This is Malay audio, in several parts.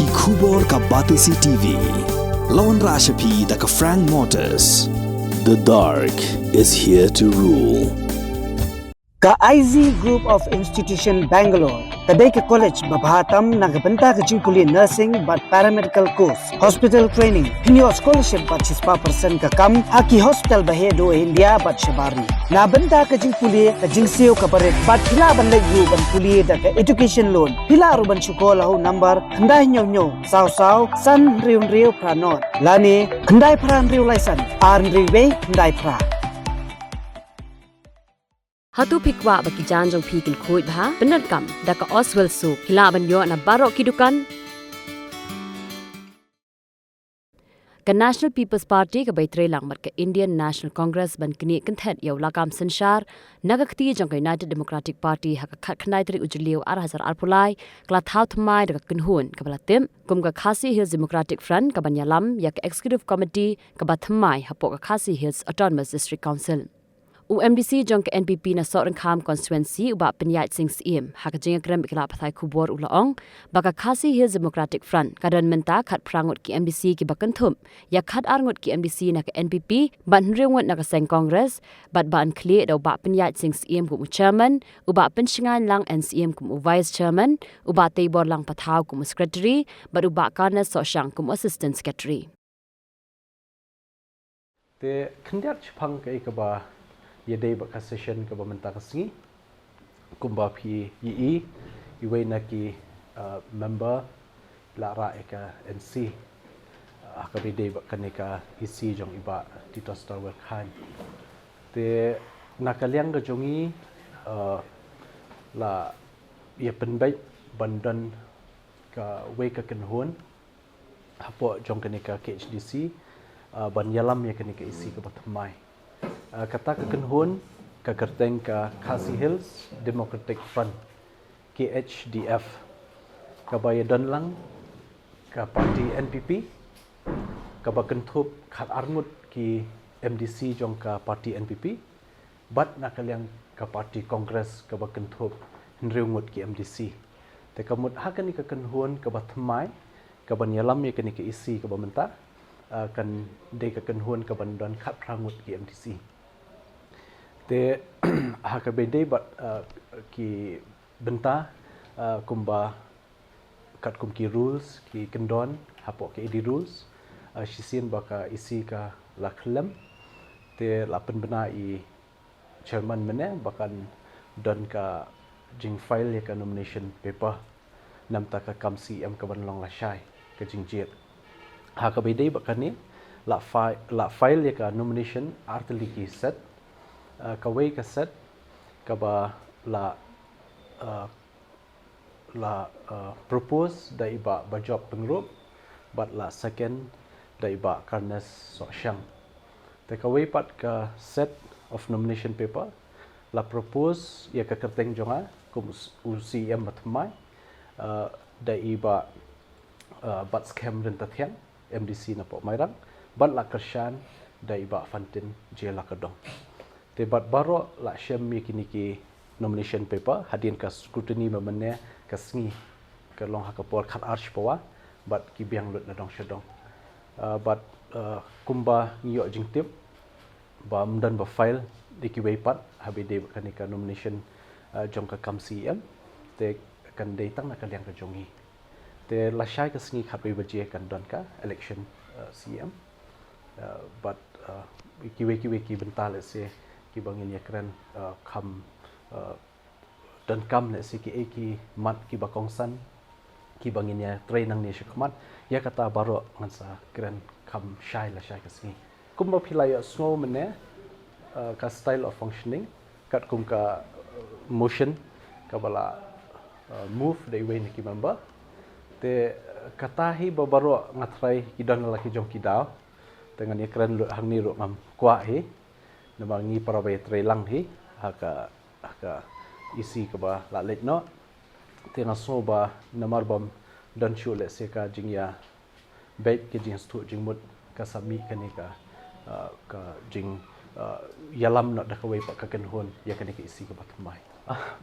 Ki khubor ka Batisi TV. Lawan Rashapi da ka Frank Motors. The dark is here to rule. Ka IZ Group of Institution Bangalore, kadai ke college babhatam nagabanta ke jingkuli nursing but paramedical course, hospital training, pinyo scholarship but 6% ka kam, haki hospital bahedo India but shabari. Na banta ke jingkuli ke jingsio ka baret but pila ban legu ban kuli da ke education loan. Pila ruban sekolah ho number kandai nyo saw san riu pranot. Lani kandai pran riu laisan, ar riu kandai pra. Hatu pikwa bagi janjong pikin kuit bah benar kam daka Oswell su hila banyo na barok kidukan ka National People's Party ka baitre lang mat ka Indian National Congress ban kini Khdf yaw lakam sanshar nagakti jong ka United Democratic Party ha ka khatnai tri ujliu arhazar arpulai kla Thaw Thymmai daka kunhun ka balatim kum ka Khadc Hills Democratic Front ka Ïalam ya ka Executive Committee ka Thymmai ha po ka Khadc Hills Autonomous District Council UMDC jong ke NPP na Soren Kham constituency uba penyait sing sim ha ka jinga krem ikla pathai kubor ulaong baka Khadc Hills Democratic Front kadan menta khat prangut ki MDC ki bakanthum ya khat arngut ki MDC na ka NPP ban ringot na ka seng congress bat ban clear do ba penyait sing sim ku chairman uba penshingan lang NCM ku vice chairman uba tebor lang pathau ku secretary bat uba kana so shang ku assistant secretary te khndiat chphang kai ka ba yedai baka session ka bamenta kasngi kumba phi yi iwe na ki member la ra eka NC akabide baka ne ka isi jong iba tito starwell khan te nakaliang ga jongi la ye penbai bandan ka we ka kenhon hapo jong ka ne ka KHDC ban Ïalam ye ka ne ka isi ka Thymmai kata kekenhun ka kerteng ka Khadc Hills Democratic Front KHDF ka bayadan lang ka parti NPP ka bakentup khat arngut ki MDC jong ka parti NPP bat nakaliang ka parti Congress ka bakentup henriungut ki MDC te kamut hakan ni kekenhun ka Thymmai ka ban Ïalam ye kani ka isi ka bamenta kan de kekenhun ka bandan khat prangut ki MDC te haka bede bat ki benta kumba kat kum ki rules ki kendon hapo ki edi rules shisin baka isi ka laklem te lapen bena I chairman mene bakan don ka jing file ya ka nomination paper nam ta ka kam CM ka ban long la shai ka jing jet haka bede bakani la file ya ka nomination artili ki set kawai ka set ka ba la propose da iba ba job pengrup but la second da iba karnes so syang te kawai pat ka set of nomination paper la propose ya ka kerteng jonga kum UCM Thymmai da iba bat scam ren tathian MDC na po mairang but la kershan da iba fantin jela kadong te bat baro la shem mi kini ki nomination paper hadin ka scrutiny memene ka sngi ka long ha ka por khat arch pawa bat ki biang lut na dong shadong bat kumba ngiyo jingtip ba mdan ba file di ki weipat habide kani ka nomination jong ka kam CM te kan dei tang na ka liang ka jongi te la shai ka sngi khat we baje kan don ka election CM but ki bental se ki bangin ya keren kam dan kam le si ki mat ki bakongsan ki bangin ya train nang ni shikmat ya kata baro ngansa keren kam shai la shai kasni kumba philaya snow mene ka style of functioning kat kum ka motion ka bala move the way ni ki member te kata hi babaro ngatrai ki don la ki jong ki daw dengan ya keren hang ni ro ngam kwa hi namangi para bay trailang hi haka isi ka ba la let no tena so ba namar bam dan chu le se ka jingya bet ke jing stu jingmut ka sami kani ka jing Ïalam no da ka wei pa ka kenhon ya kani ka isi ka ba Thymmai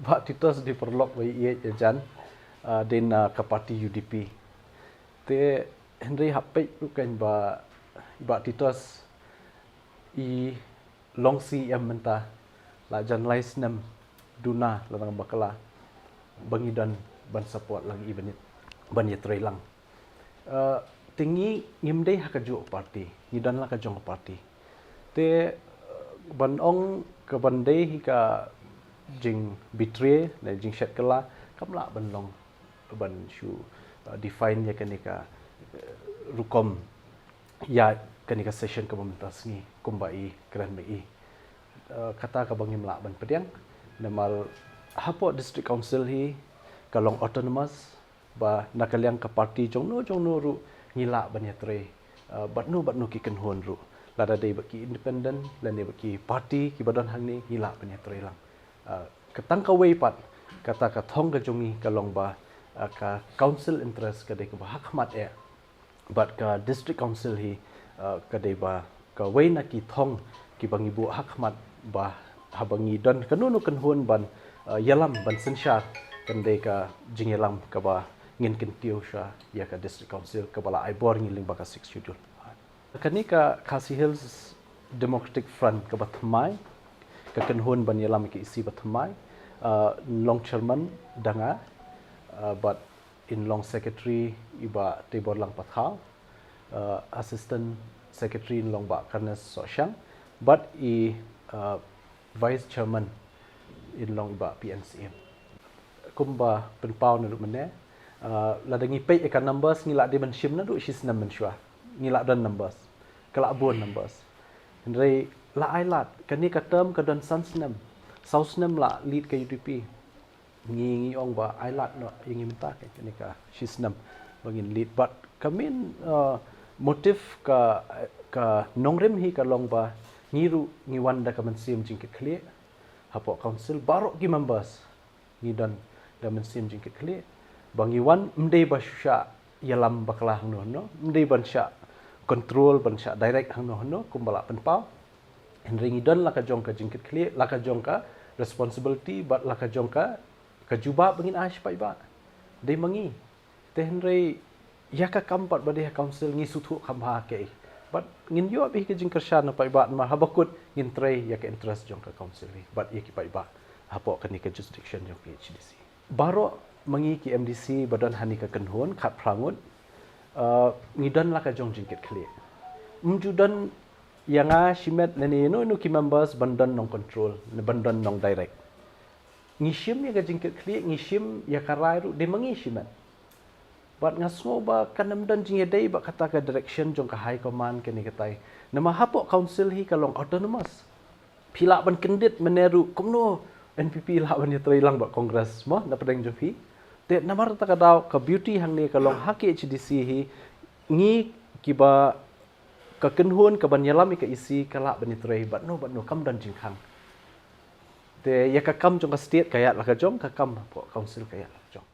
ba titos di perlok wei ye jan din ka parti UDP te Henry hape bukan ba titos I longsi yang mentah la jan lais nem duna lang bakala bangidan ban support lang ibanit ban yetre lang tingi ngimdei hakaju parti ngidan la kajong parti te ban ong ke bandai hika jing betray na jing shat kala kamla ban long ban shu define ya kanika rukom ya kanika session ke pementas ni kumbai kran mai kata ka bangim la ban pediang namal hapo district council hi kalong autonomous ba nakaliang ka parti jongno ru ngila ban yatre batnu ki kenhon ru lada dei baki independent lan dei baki parti ki badan hang ni ngila ban yatre lang ketang ka wei pat kata ka thong ka jongi kalong ba ka council interest ka dei ka hak mat but ka district council hi ka dei ba ka wei na ki thong ki bangi bu hak mat ba habangi dan kanunu kenhon ban Ïalam ban sensyar kan dei ka jing Ïalam ka ba ngin kentiu sha ya ka district council ka bala aibor ngiling ba ka 6 schedule kani ka Khasi Hills Democratic Front ka ba Thymmai ka kenhon ban Ïalam ki isi ba Thymmai long chairman danga but in long secretary iba tebor lang pa Thaw assistant secretary in long ba Karnes Sosyang but vice chairman in long ba PNCM kumba penpau na rumane ladangi pay ekan numbers ngila di ban shim na du shis nam man shwa ngila dan numbers kala bon numbers ndrei la ailat kani ka term ka dan sans nam saus nam la lead ka UDP ngi ong ba ailat no ingi minta kani ka shis nam bangin lead but kamin motif ka nongrem hi ka long ba ngiru ngiwan da ka man sim jingkit clear hapo council barok ki members ngidan da man sim jingkit clear bangi wan mdei ba sha Ïalam bakla hang no mdei ban sha control ban sha direct hang no kumbala penpau henring idan la ka jong ka jingkit clear la ka jong ka responsibility but la ka jong ka juba bangin ash pai ba dei mangi te henry ya ka kampat ba dei council ngi suthu khamha ke but ngin yo bi ke jing kershan na pai ba ma habakut ngin tray ya ka interest jong ka council but ya ki pai ba hapo kani ka jurisdiction jong PHDC baro mangi ki MDC badan hani ka kenhon khat prangut ngidan la ka jong jingkit clear mjudan yanga shimet nani no ki members bandan nong control ne bandan nong direct ngishim ya ka jingkit clear ngishim ya karai ru de mangi shimet but ngasngo ba kanam dan jing dei ba kata ka direction jong ka high command kani katai nama hapo council hi kalong autonomous phila ban kendit meneru kumno NPP la ban ya lang ba congress mo na padang jopi te namar ta ka daw ka beauty hang ni kalong haki HDC hi ngi kiba ka kenhun ka ban Ïalam ka isi kala ban itrai but no kam dan jing khang te ya ka kam jong ka state kaya la ka jong ka kam hapo council kaya la jong